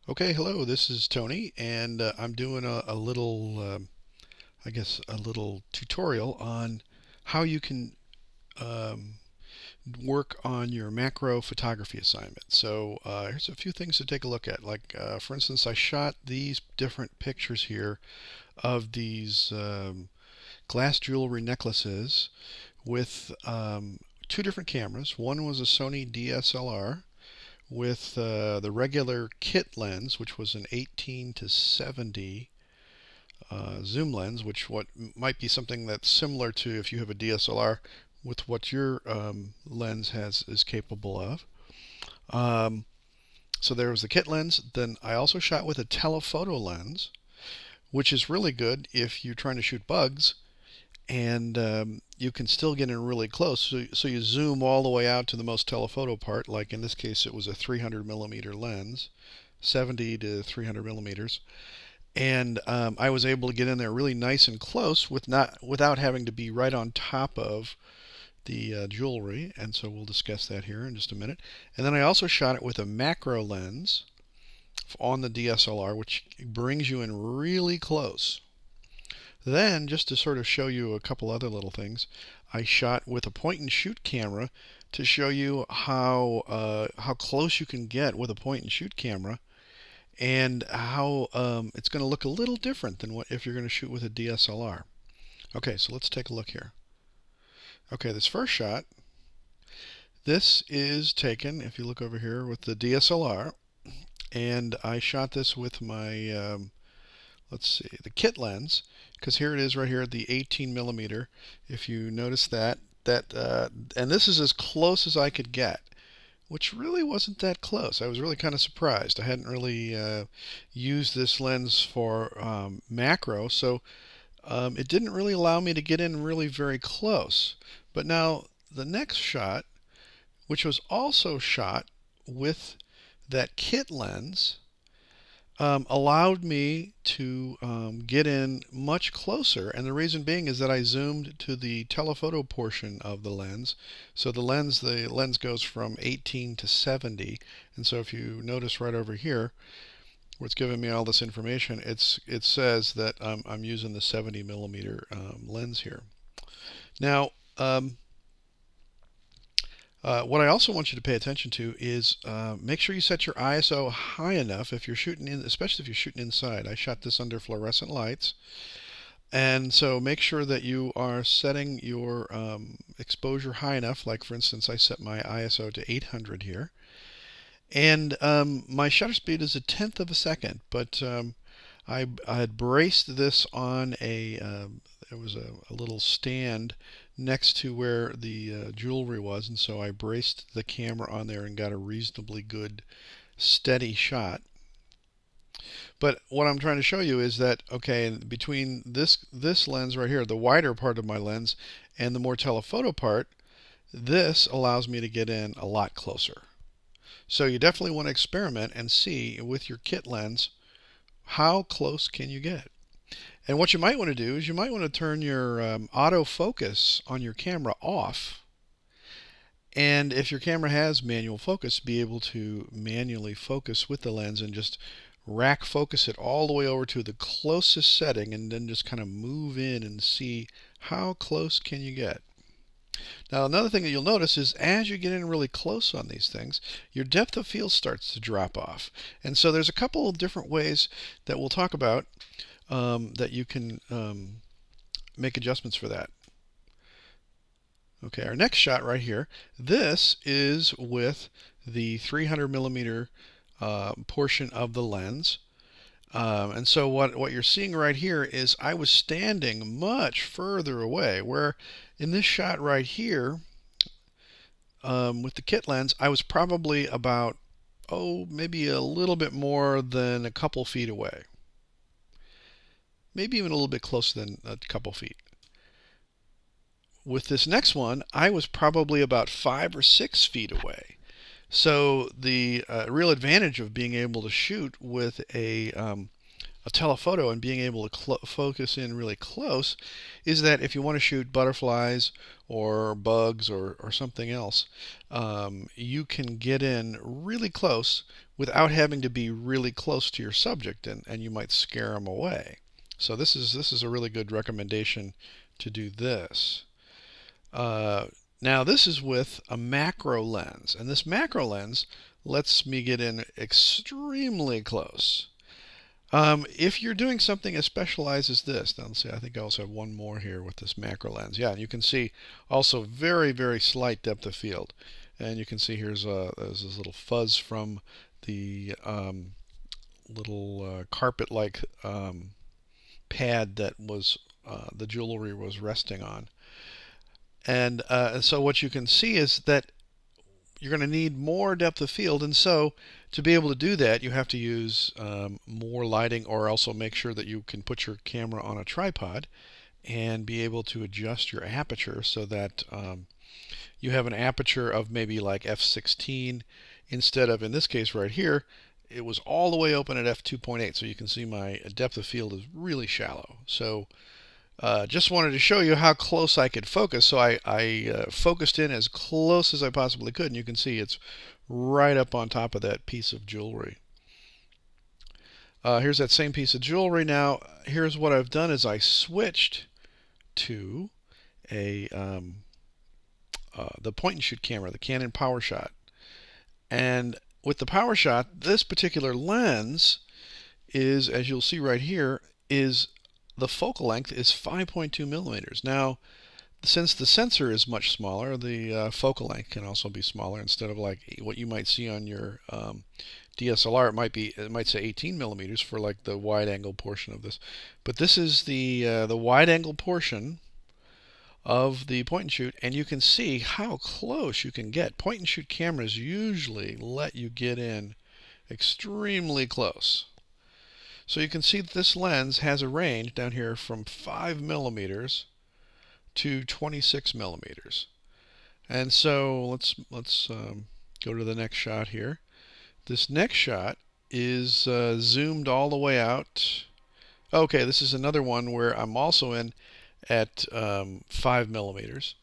Okay, hello, this is Tony, and I'm doing a little, a little tutorial on how you can um, work on your macro photography assignment. So here's a few things to take a look at. For instance, I shot these different pictures here of these glass jewelry necklaces with two different cameras. One was a Sony DSLR with the regular kit lens, which was an 18 to 70 zoom lens, which what might be something that's similar to if you have a DSLR with what your lens is capable of. Um, so there was the kit lens. Then I also shot with a telephoto lens, which is really good if you're trying to shoot bugs and you can still get in really close. So you zoom all the way out to the most telephoto part, like in this case it was a 300 millimeter lens, 70 to 300 millimeters. And I was able to get in there really nice and close without having to be right on top of the jewelry. And so we'll discuss that here in just a minute. And then I also shot it with a macro lens on the DSLR, which brings you in really close. Then, just to sort of show you a couple other little things, I shot with a point and shoot camera to show you how close you can get with a point and shoot camera, and how it's going to look a little different than what if you're going to shoot with a DSLR. Okay, so let's take a look here. Okay, this first shot, this is taken, if you look over here, with the DSLR, and I shot this with my let's see, the kit lens, because here it is right here at the 18 millimeter. If you notice and this is as close as I could get, which really wasn't that close. I was really kind of surprised. I hadn't really used this lens for macro, so it didn't really allow me to get in really very close. But now the next shot, which was also shot with that kit lens, allowed me to get in much closer. And the reason being is that I zoomed to the telephoto portion of the lens. So the lens goes from 18 to 70. And so if you notice right over here, where it's giving me all this information, it says that I'm using the 70 millimeter lens here. Now, what I also want you to pay attention to is make sure you set your ISO high enough if you're shooting in, especially if you're shooting inside. I shot this under fluorescent lights, and so make sure that you are setting your exposure high enough. Like for instance, I set my ISO to 800 here, and my shutter speed is 1/10 of a second. But I had braced this on there was a little stand next to where the jewelry was, and so I braced the camera on there and got a reasonably good steady shot. But what I'm trying to show you is that, okay, between this lens right here, the wider part of my lens, and the more telephoto part, this allows me to get in a lot closer. So you definitely want to experiment and see with your kit lens how close can you get. And what you might want to do is you might want to turn your autofocus on your camera off. And if your camera has manual focus, be able to manually focus with the lens and just rack focus it all the way over to the closest setting, and then just kind of move in and see how close can you get. Now, another thing that you'll notice is as you get in really close on these things, your depth of field starts to drop off. And so there's a couple of different ways that we'll talk about that you can make adjustments for that. Okay, our next shot right here, this is with the 300 millimeter portion of the lens. And so what you're seeing right here is I was standing much further away, where in this shot right here with the kit lens, I was probably about, maybe a little bit more than a couple feet away. Maybe even a little bit closer than a couple feet. With this next one, I was probably about 5 or 6 feet away. So the real advantage of being able to shoot with a a telephoto and being able to focus in really close is that if you want to shoot butterflies or bugs or something else, you can get in really close without having to be really close to your subject, and you might scare them away. So this is a really good recommendation to do this. Uh, Now this is with a macro lens, and this macro lens lets me get in extremely close. If you're doing something as specialized as this, now let's see, I think I also have one more here with this macro lens. Yeah, and you can see also very, very slight depth of field. And you can see there's this little fuzz from the little carpet-like pad that was the jewelry was resting on. And so what you can see is that you're going to need more depth of field, and so to be able to do that you have to use more lighting, or also make sure that you can put your camera on a tripod and be able to adjust your aperture so that you have an aperture of maybe like f16 instead of, in this case right here, it was all the way open at f2.8, so you can see my depth of field is really shallow. So just wanted to show you how close I could focus. So I focused in as close as I possibly could, and you can see it's right up on top of that piece of jewelry. Here's that same piece of jewelry. Now, here's what I've done is I switched to a the point and shoot camera, the Canon PowerShot. And with the PowerShot, this particular lens is, as you'll see right here, is the focal length is 5.2 millimeters. Now, since the sensor is much smaller, the focal length can also be smaller. Instead of like what you might see on your DSLR, it might say 18 millimeters for like the wide angle portion of this. But this is the wide angle portion of the point and shoot, and you can see how close you can get. Point and shoot cameras usually let you get in extremely close. So you can see that this lens has a range down here from 5 millimeters to 26 millimeters. And so let's go to the next shot here. This next shot is zoomed all the way out. Okay, this is another one where I'm also in at 5 millimeters.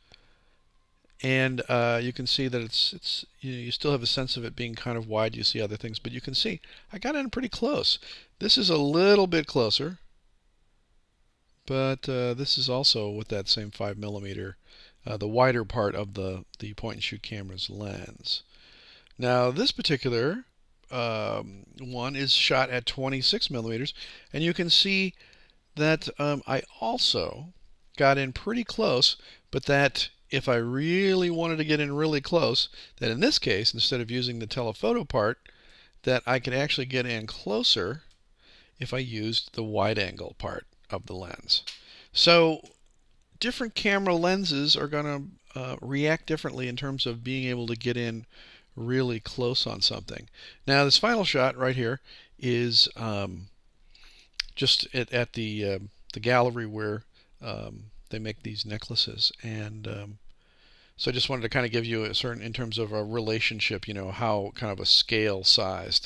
And you can see that it's you still have a sense of it being kind of wide. You see other things, but you can see I got in pretty close. This is a little bit closer, but this is also with that same 5 millimeter, the wider part of the point and shoot camera's lens. Now this particular one is shot at 26 millimeters, and you can see that I also got in pretty close, but that if I really wanted to get in really close, that in this case, instead of using the telephoto part, that I could actually get in closer if I used the wide angle part of the lens. So different camera lenses are going to react differently in terms of being able to get in really close on something. Now this final shot right here is just at the gallery where they make these necklaces, and so I just wanted to kind of give you a certain, in terms of a relationship, how kind of a scale size,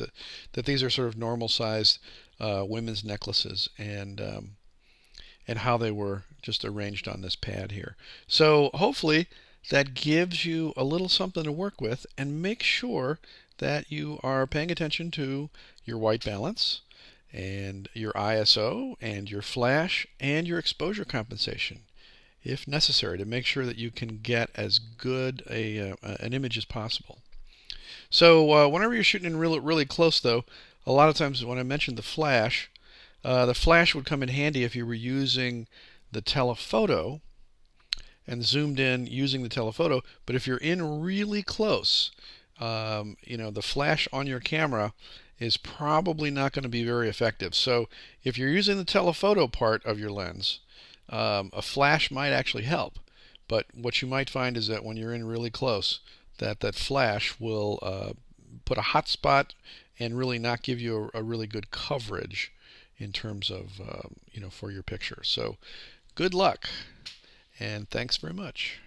that these are sort of normal sized women's necklaces, and how they were just arranged on this pad here. So hopefully that gives you a little something to work with, and make sure that you are paying attention to your white balance and your ISO and your flash and your exposure compensation, if necessary, to make sure that you can get as good an image as possible. So whenever you're shooting in really close, though, a lot of times when I mentioned the flash would come in handy if you were using the telephoto and zoomed in using the telephoto. But if you're in really close, the flash on your camera is probably not going to be very effective. So if you're using the telephoto part of your lens, a flash might actually help. But what you might find is that when you're in really close, that flash will put a hot spot and really not give you a really good coverage in terms of for your picture. So good luck, and thanks very much.